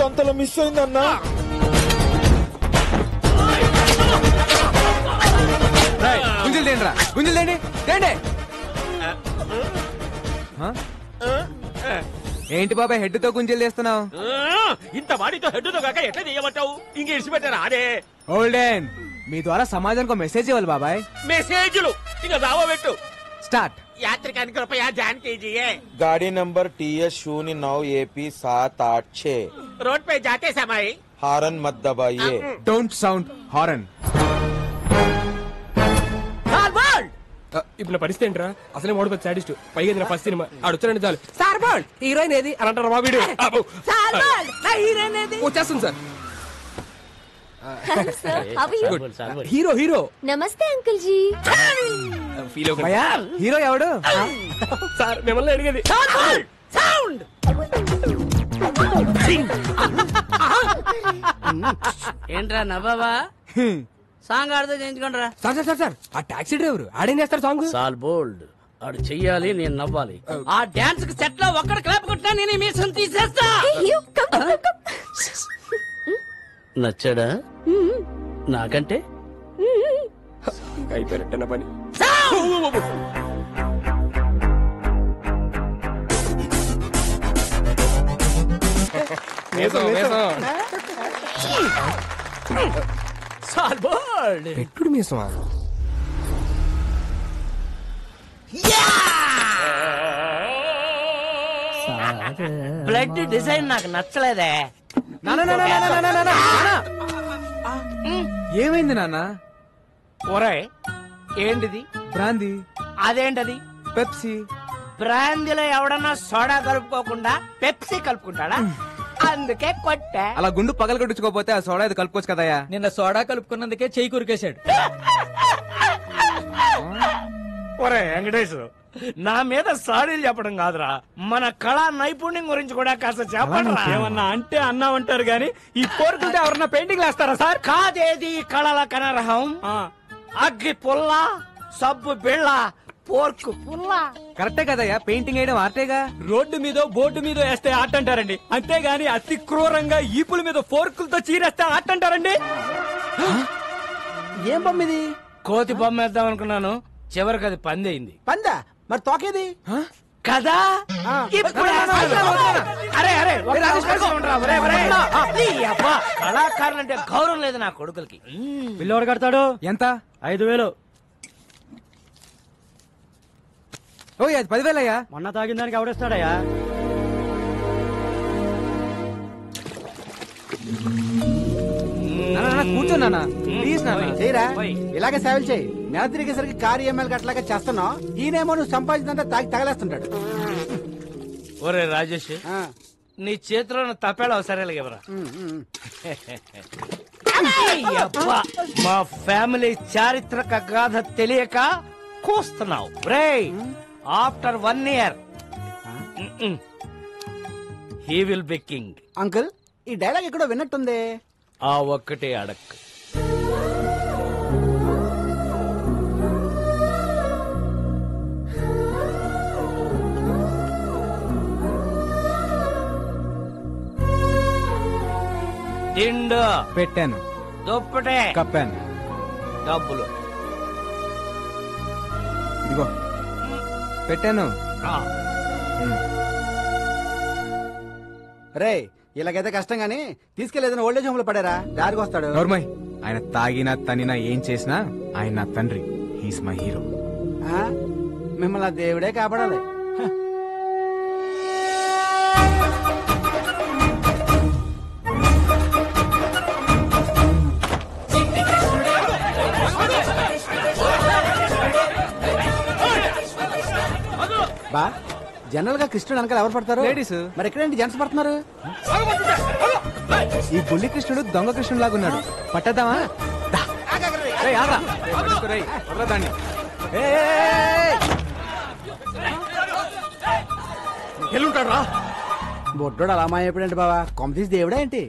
అంతలో మిస్ అయిందన్నా. గుంజలు తేండి రా, గుంజలు తేండి తేండి. ఏంటి బాబాయ్ హెడ్ తో గుంజలు తీస్తున్నావు? ఇంత వాడితో హెడ్ తో కాక ఎట్లా చేయమంటావు? ఇంక ఇడిచిపెట్టారా అదే ఓల్డెన్ మీ ద్వారా సమాజానికి మెసేజ్ ఇవ్వాలి బాబాయ్. మెసేజ్లు ఇక రావబెట్టు. స్టార్ట్. యాత్రికానికి రూపాయ జాన్ कीजिए. गाड़ी नंबर TS09AP786. रोड पे जाते समय हारन मत दबाइए. Don't sound horn. ఇప్పుడు నా పరిస్థితి ఏంట్రా? అసలే ఓడిపోయి సాడిస్ట్, పైగా నా ఫస్ట్ సినిమా ఆడొచ్చారండి చాలు. సార్ బాల్ హీరోయిన్ ఏది అని అంటారు మా వీడు. వచ్చేస్తుంది సార్. Hero hero. నమస్తే అంకుల్ జీ. ఫీల్ హీరో ఎవడు? సార్ మిమ్మల్ని అడిగేది. ఏంట్రా నవ్వావా? సాంగ్ ఆడితే చేయించుకోండిరా. సార్ సార్ సార్ సార్ ఆ టాక్సీ డ్రైవర్ ఆడేం చేస్తారు సాంగ్? సాల్ బోల్డ్ ఆడు చెయ్యాలి, నేను నవ్వాలి. ఆ డాన్స్ కి సెట్ లో ఒక్కడ క్లాప్ కొట్టినా నేను మీసం తీసేస్తా. నచ్చాడా? నాకంటే అయిపోయినట్టు పని. సాల్ బోల్డ్ పెట్టుడు మీసం. బ్లడ్ డిజైన్ నాకు నచ్చలేదే. ఏమైంది నాన్న? ఒరే ఏంటిది? బ్రాందీ. అదేంటది? పెప్సీ. బ్రాందీలో ఎవడన్నా సోడా కలుపుకోకుండా పెప్సీ కలుపుకుంటాడా? అందుకే కొట్టా. అలా గుండు పగల కొట్టించుకోపోతే ఆ సోడా ఇది కలుపుకోవచ్చు కదయ్యా. నిన్న సోడా కలుపుకున్నందుకే చెయ్యి కురికేశాడు. ఒరే వెంకటేష్, నా మీద సాడీలు చెప్పడం కాదురా, మన కళా నైపుణ్యం గురించి కూడా కాస్త చెప్పండి. ఏమన్నా అంటే అన్నామంటారు గాని ఈ కోరుకుంటే ఎవరన్నా పెయింటింగ్ వేస్తారా సార్? కాదేది కళల కనరహం. అగ్గి పుల్ల, సబ్బు బిళ్ళ, పోర్కు పుల్ల. కరెక్టే కదయ్యా, పెయింటింగ్ వేయడం ఆర్టేగా. రోడ్డు మీద బోర్డు మీద వేస్తే ఆట అంటారండి, అంతేగాని అతి క్రూరంగా ఈపుల మీద ఫోర్కులతో చీరేస్తే ఆట అంటారండి. ఏం బొమ్మ ఇది? కోతి బొమ్మ వేద్దాం అనుకున్నాను, చివరికి అది పంది అయింది. పందా? మరి తోకేది కదా? ఇప్పుడు అరే అరే కళాకారులు అంటే గౌరవం లేదు నా కొడుకులకి. పిల్లోడు కడతాడు ఎంత? 5,000. ఓ అది 10,000 అయ్యా. మొన్న తాగిన దానికి ఎవడేస్తాడయ్యా? కూర్చోన్నా ప్లీజ్ నాన్న. చేయరా, ఇలాగే సేవలు చేయి. నెల తిరిగేసరికి కారు EMI అట్లాగా చేస్తున్నావు. ఈయనేమో నువ్వు సంపాదించినంత తాగి తగలేస్తుంటాడు. ఒరే రాజేష్, నీ చేతిలో తప్పేలా సరేలా ఎవరా? మా ఫ్యామిలీ చారిత్రక గాథ తెలియక కూస్తున్నావు రే. After 1 year he will be king. Uncle, ఈ డైలాగ్ ఎక్కడో విన్నట్టుంది. ఆ ఒక్కటే అడక్. తిండు పెట్టాను, దుప్పటే కప్పాను, డబ్బులు ఇదిగో పెట్టాను. రే, ఇలాగైతే కష్టం గానీ తీసుకెళ్లేదని ఓల్డేజ్ హోమ్ లో పడారా, దారికి వస్తాడు. నోర్మయ్, ఆయన తాగినా తనినా ఏం చేసినా ఆయన నా తండ్రి. He's my hero. మిమ్మల్ని దేవుడే కాపాడాలి. బా, జనరల్ గా కృష్ణుడు వెనకాల ఎవరు పడతారు? లేడీస్. మరి ఎక్కడేంటి జెంట్స్ పడుతున్నారు? ఈ బుల్లి కృష్ణుడు దొంగ కృష్ణుడు లాగా ఉన్నాడు. పట్టద్దామా? ఎల్లుంటాడు రా. బొడ్డోడు అలా మాయపడండి బావా, కొమ్మ తీసి దేవుడా ఏంటి?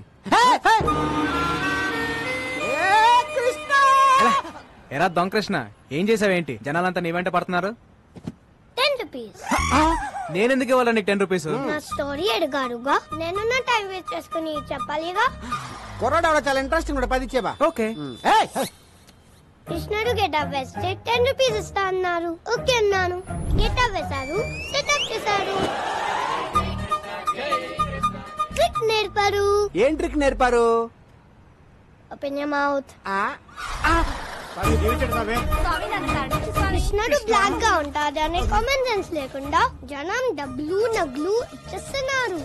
ఎరా దొంగ కృష్ణ, ఏం చేసావేంటి? జనాలంతా నీ వెంట పడుతున్నారు. 10 రూపీస్. నేనెందుకు ఇవ్వాలి నీకు 10 రూపీస్? నా స్టోరీ అడిగారుగా, నేను నా టైం వేస్ట్ చేసుకుని చెప్పాలిగా. కుర్రాడు చాలా ఇంట్రెస్టింగ్ కూడా 10 ఇచ్చేబా. ఓకే. కృష్ణుడు గెటప్ వేస్తే 10 రూపీస్ ఇస్తా అన్నారు. ఓకే అన్నాను. గెటప్ వేశారు, సెటప్ చేశారు, ట్రిక్ నేర్పారు. ఏం ట్రిక్ నేర్పారు? Open your mouth. కృష్ణుడు బ్లాక్ గా ఉంటాడు అనే కామన్ సెన్స్ లేకుండా జనం డబ్బులు నగ్లు ఇచ్చేస్తున్నారు.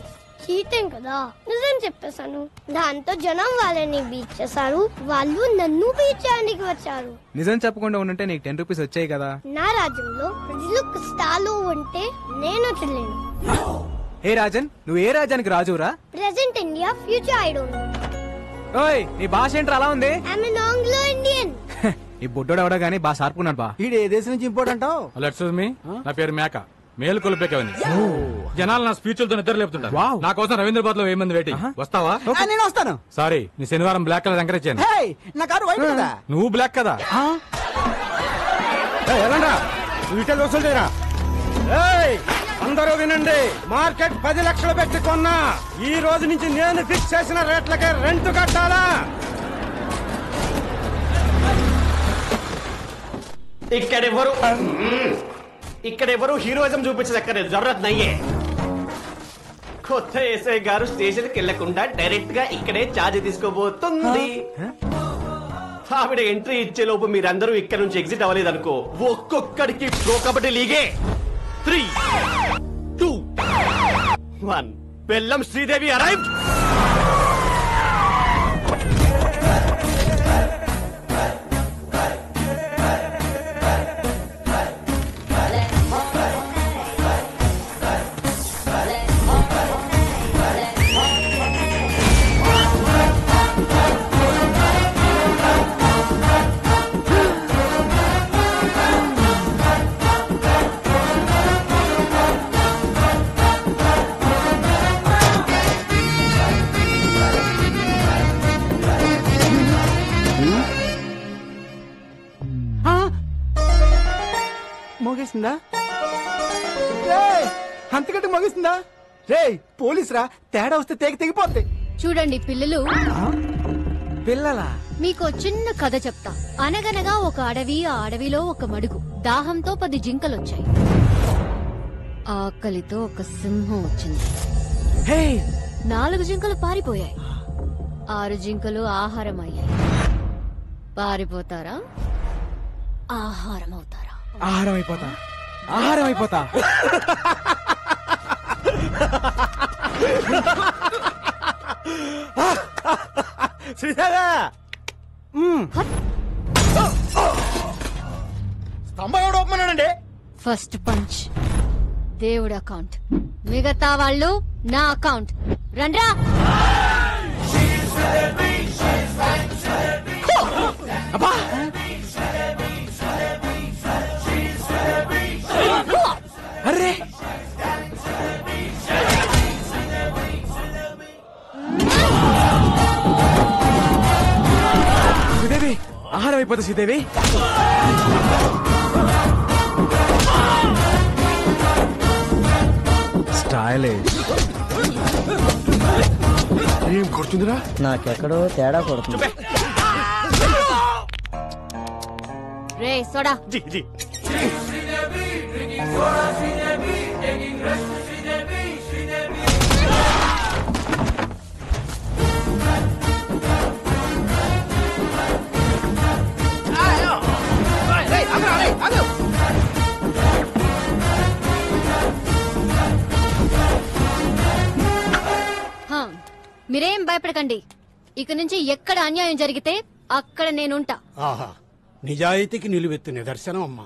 చీటింగ్ కదా. నిజం చెప్పేశాను. దాంతో జనం వాళ్ళని బీచ్ చేశారు, వాళ్ళు నన్ను బీచ్ చేయడానికి వచ్చారు. నిజం చెప్పకుండా ఉంటే నీకు 10 రూపీస్ వచ్చాయి కదా. నా రాజ్యంలో ప్రజలు కష్టాలు ఉంటే నేను చెల్లేను. ఏ రాజన్, నువ్వు ఏ రాజ్యానికి రాజురా? Present India, future I don't know. ఓయ్, నీ భాష ఏంట్రా అలా ఉంది? I'm an Anglo Indian. ఈ బుడ్డోడు ఎవడో గానీ బాగా షార్పున్నాడు బా. ఈడు ఏ దేశం నుంచి ఇంపోర్ట్ అంటావు? ఎక్స్క్యూజ్ మీ, నా పేరు మేక, మేలు కొలిపేకవని. జనాలు నా స్పీచ్లతో నిద్ర లేపుతుంటారు. వావ్. నా కోసం రవీంద్రబాద్ లో 1000 మంది వెయిటింగ్. వస్తావా? నేను వస్తాను. సారీ, నీ శనివారం బ్లాక్ కలర్ ఎంకరేజ్ చేయను. హే, నా కారు వైట్ కదా. నువ్వు బ్లాక్ కదా. అందరూ వినండి, మార్కెట్ 10 లక్షలు పెట్టి కొన్నా. ఈ రోజు నుంచి నేను ఫిక్స్ చేసిన రేట్లకే రెంట్ కట్టాలా? ఇక్కడెవరు హీరోయిజం చూపించదక్కర్లేదు. జరూరత్ నయ్యే. కొత్త ఎస్ఐ గారు స్టేషన్ కి వెళ్లకుండా డైరెక్ట్ గా ఇక్కడే ఛార్జ్ తీసుకోబోతుంది. ఆవిడ ఎంట్రీ ఇచ్చే లోపు మీరందరూ ఇక్కడ నుంచి ఎగ్జిట్ అవ్వలేదనుకో, ఒక్కొక్కడికి ప్రో కబడ్డీ లీగే. 3, 2, 1. బెల్లం శ్రీదేవి అరైవ్డ్. మోగేసిందా? అంతకంటే మోగేసిందా? రే పోలీస్ రా, తేడా వస్తే తెగిపోద్ది. చూడండి పిల్లలు, పిల్లలా? మీకు చిన్న కథ చెప్తా. అనగనగా ఒక అడవి, ఆ అడవిలో ఒక మడుగు. దాహంతో 10 జింకలొచ్చాయి. ఆకలితో ఒక సింహం వచ్చింది. 4 జింకలు పారిపోయాయి. 6 జింకలు ఆహారం అయ్యాయి. పారిపోతారా, ఆహారం అవుతారా? ఆహారం అయిపోతా, ఆహారం అయిపోతా. స్తంభం ఎవడు ఒప్పమన్నాడండి? ఫస్ట్ పంచ్ దేవుడి అకౌంట్, మిగతా వాళ్ళు నా అకౌంట్. రండ్రా. అరే శ్రీదేవి, ఆహారం అయిపోతా శ్రీదేవి. స్టైలిష్. ఏం కొడుతుందిరా? నాకెక్కడో తేడా కొడుతుంది. రే సోడా. జీ జీ. మీరేం భయపడకండి. ఇక నుంచి ఎక్కడ అన్యాయం జరిగితే అక్కడ నేనుంటా. ఆహా, నిజాయితీకి నిలువెత్తు నిదర్శనం అమ్మా.